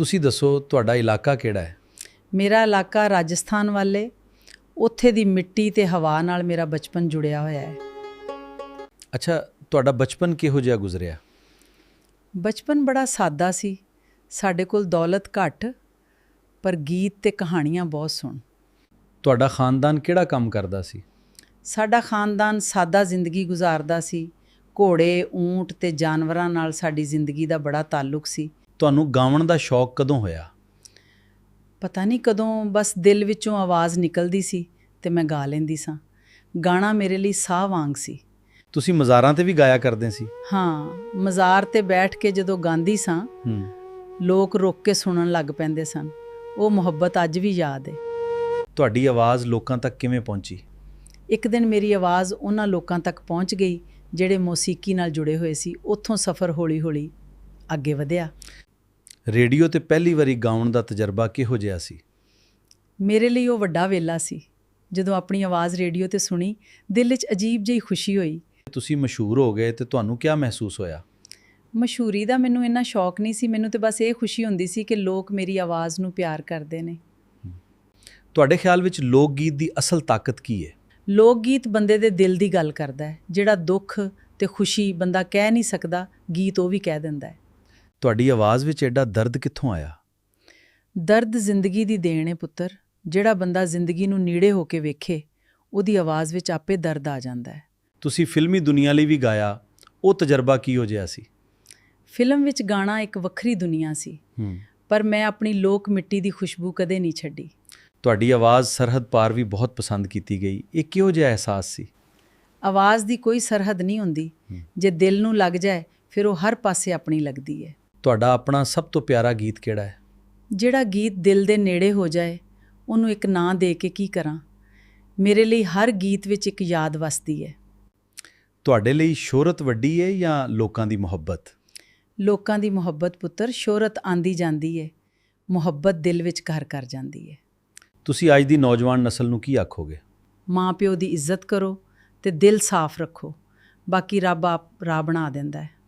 ਤੁਸੀਂ ਦੱਸੋ ਤੁਹਾਡਾ ਇਲਾਕਾ ਕਿਹੜਾ ਹੈ? ਮੇਰਾ ਇਲਾਕਾ ਰਾਜਸਥਾਨ ਵਾਲੇ, ਉੱਥੇ ਦੀ ਮਿੱਟੀ ਤੇ ਹਵਾ ਨਾਲ ਮੇਰਾ ਬਚਪਨ ਜੁੜਿਆ ਹੋਇਆ ਹੈ। ਅੱਛਾ, ਤੁਹਾਡਾ ਬਚਪਨ ਕਿਹੋ ਜਿਹਾ ਗੁਜ਼ਰਿਆ? ਬਚਪਨ ਬੜਾ ਸਾਦਾ ਸੀ। ਸਾਡੇ ਕੋਲ ਦੌਲਤ ਘੱਟ, ਪਰ ਗੀਤ ਤੇ ਕਹਾਣੀਆਂ ਬਹੁਤ ਸੁਣ। ਤੁਹਾਡਾ ਖਾਨਦਾਨ ਕਿਹੜਾ ਕੰਮ ਕਰਦਾ ਸੀ? ਸਾਡਾ ਖਾਨਦਾਨ ਸਾਦਾ ਜ਼ਿੰਦਗੀ ਗੁਜ਼ਾਰਦਾ ਸੀ। ਘੋੜੇ, ਊਂਟ ਤੇ ਜਾਨਵਰਾਂ ਨਾਲ ਸਾਡੀ ਜ਼ਿੰਦਗੀ ਦਾ ਬੜਾ ਤਾਲੁਕ ਸੀ। ਤੁਹਾਨੂੰ ਗਾਉਣ ਦਾ ਸ਼ੌਕ ਕਦੋਂ ਹੋਇਆ? ਪਤਾ ਨਹੀਂ ਕਦੋਂ, ਬਸ ਦਿਲ ਵਿੱਚੋਂ ਆਵਾਜ਼ ਨਿਕਲਦੀ ਸੀ ਤੇ ਮੈਂ ਗਾ ਲੈਂਦੀ ਸਾਂ। ਗਾਣਾ ਮੇਰੇ ਲਈ ਸਾਹ ਵਾਂਗ ਸੀ। ਤੁਸੀਂ ਮਜ਼ਾਰਾਂ ਤੇ ਵੀ ਗਾਇਆ ਕਰਦੇ ਸੀ? ਹਾਂ, ਮਜ਼ਾਰ ਤੇ ਬੈਠ ਕੇ ਜਦੋਂ ਗਾਉਂਦੀ ਸਾਂ, ਲੋਕ ਰੁਕ ਕੇ ਸੁਣਨ ਲੱਗ ਪੈਂਦੇ ਸਨ। ਉਹ ਮੁਹੱਬਤ ਅੱਜ ਵੀ ਯਾਦ ਹੈ। ਤੁਹਾਡੀ ਆਵਾਜ਼ ਲੋਕਾਂ ਤੱਕ ਕਿਵੇਂ ਪਹੁੰਚੀ? ਇੱਕ ਦਿਨ ਮੇਰੀ ਆਵਾਜ਼ ਉਹਨਾਂ ਲੋਕਾਂ ਤੱਕ ਪਹੁੰਚ ਗਈ ਜਿਹੜੇ ਮੌਸੀਕੀ ਨਾਲ ਜੁੜੇ ਹੋਏ ਸੀ। ਉੱਥੋਂ ਸਫ਼ਰ ਹੌਲੀ-ਹੌਲੀ ਅੱਗੇ ਵਧਿਆ। ਰੇਡੀਓ ਤੇ ਪਹਿਲੀ ਵਾਰੀ ਗਾਉਣ ਦਾ ਤਜਰਬਾ ਕਿਹੋ ਜਿਹਾ ਸੀ? ਮੇਰੇ ਲਈ ਉਹ ਵੱਡਾ ਵੇਲਾ ਸੀ। ਜਦੋਂ ਆਪਣੀ ਆਵਾਜ਼ ਰੇਡੀਓ ਤੇ ਸੁਣੀ, ਦਿਲ ਵਿੱਚ ਅਜੀਬ ਜਿਹੀ ਖੁਸ਼ੀ ਹੋਈ। ਤੁਸੀਂ ਮਸ਼ਹੂਰ ਹੋ ਗਏ ਤੇ ਤੁਹਾਨੂੰ ਕੀ ਮਹਿਸੂਸ ਹੋਇਆ? ਮਸ਼ਹੂਰੀ ਦਾ ਮੈਨੂੰ ਇੰਨਾ ਸ਼ੌਕ ਨਹੀਂ ਸੀ। ਮੈਨੂੰ ਤੇ ਬਸ ਇਹ ਖੁਸ਼ੀ ਹੁੰਦੀ ਸੀ ਕਿ ਲੋਕ ਮੇਰੀ ਆਵਾਜ਼ ਨੂੰ ਪਿਆਰ ਕਰਦੇ ਨੇ। ਤੁਹਾਡੇ ਖਿਆਲ ਵਿੱਚ ਲੋਕ ਗੀਤ ਦੀ ਅਸਲ ਤਾਕਤ ਕੀ ਹੈ? ਲੋਕ ਗੀਤ ਬੰਦੇ ਦੇ ਦਿਲ ਦੀ ਗੱਲ ਕਰਦਾ ਹੈ। ਜਿਹੜਾ ਦੁੱਖ ਤੇ ਖੁਸ਼ੀ ਬੰਦਾ ਕਹਿ ਨਹੀਂ ਸਕਦਾ, ਗੀਤ ਉਹ ਵੀ ਕਹਿ ਦਿੰਦਾ ਹੈ। ਤੁਹਾਡੀ ਆਵਾਜ਼ ਵਿੱਚ ਐਡਾ ਦਰਦ ਕਿੱਥੋਂ ਆਇਆ? ਦਰਦ ਜ਼ਿੰਦਗੀ ਦੀ ਦੇਣ ਹੈ ਪੁੱਤਰ। ਜਿਹੜਾ ਬੰਦਾ ਜ਼ਿੰਦਗੀ ਨੂੰ ਨੇੜੇ ਹੋ ਕੇ ਵੇਖੇ, ਉਹਦੀ ਆਵਾਜ਼ ਵਿੱਚ ਆਪੇ ਦਰਦ ਆ ਜਾਂਦਾ ਹੈ। ਤੁਸੀਂ ਫਿਲਮੀ ਦੁਨੀਆ ਲਈ ਵੀ ਗਾਇਆ, ਉਹ ਤਜਰਬਾ ਕਿਹੋ ਜਿਹਾ ਸੀ? ਫਿਲਮ ਵਿੱਚ ਗਾਣਾ ਇੱਕ ਵੱਖਰੀ ਦੁਨੀਆ ਸੀ, ਪਰ ਮੈਂ ਆਪਣੀ ਲੋਕ ਮਿੱਟੀ ਦੀ ਖੁਸ਼ਬੂ ਕਦੇ ਨਹੀਂ ਛੱਡੀ। ਤੁਹਾਡੀ ਆਵਾਜ਼ ਸਰਹੱਦ ਪਾਰ ਵੀ ਬਹੁਤ ਪਸੰਦ ਕੀਤੀ ਗਈ। ਇਹ ਕਿਹੋ ਜਿਹਾ ਅਹਿਸਾਸ ਸੀ? ਆਵਾਜ਼ ਦੀ ਕੋਈ ਸਰਹੱਦ ਨਹੀਂ ਹੁੰਦੀ। ਜੇ ਦਿਲ ਨੂੰ ਲੱਗ ਜਾਏ, ਫਿਰ ਉਹ ਹਰ ਪਾਸੇ ਆਪਣੀ ਲੱਗਦੀ ਹੈ। ਤੁਹਾਡਾ ਆਪਣਾ ਸਭ ਤੋਂ ਪਿਆਰਾ ਗੀਤ ਕਿਹੜਾ ਹੈ? ਜਿਹੜਾ ਗੀਤ ਦਿਲ ਦੇ ਨੇੜੇ ਹੋ ਜਾਏ, ਉਹਨੂੰ ਇੱਕ ਨਾਂ ਦੇ ਕੇ ਕੀ ਕਰਾਂ। ਮੇਰੇ ਲਈ ਹਰ ਗੀਤ ਵਿੱਚ ਇੱਕ ਯਾਦ ਵਸਦੀ ਹੈ। ਤੁਹਾਡੇ ਲਈ ਸ਼ੋਹਰਤ ਵੱਡੀ ਹੈ ਜਾਂ ਲੋਕਾਂ ਦੀ ਮੁਹੱਬਤ? ਲੋਕਾਂ ਦੀ ਮੁਹੱਬਤ ਪੁੱਤਰ। ਸ਼ੋਹਰਤ ਆਂਦੀ ਜਾਂਦੀ ਹੈ, ਮੁਹੱਬਤ ਦਿਲ ਵਿੱਚ ਘਰ ਕਰ ਜਾਂਦੀ ਹੈ। ਤੁਸੀਂ ਅੱਜ ਦੀ ਨੌਜਵਾਨ ਨਸਲ ਨੂੰ ਕੀ ਆਖੋਗੇ? ਮਾਂ ਪਿਓ ਦੀ ਇੱਜ਼ਤ ਕਰੋ ਤੇ ਦਿਲ ਸਾਫ਼ ਰੱਖੋ। ਬਾਕੀ ਰੱਬ ਆਪ ਰਾਹ ਬਣਾ ਦਿੰਦਾ ਹੈ।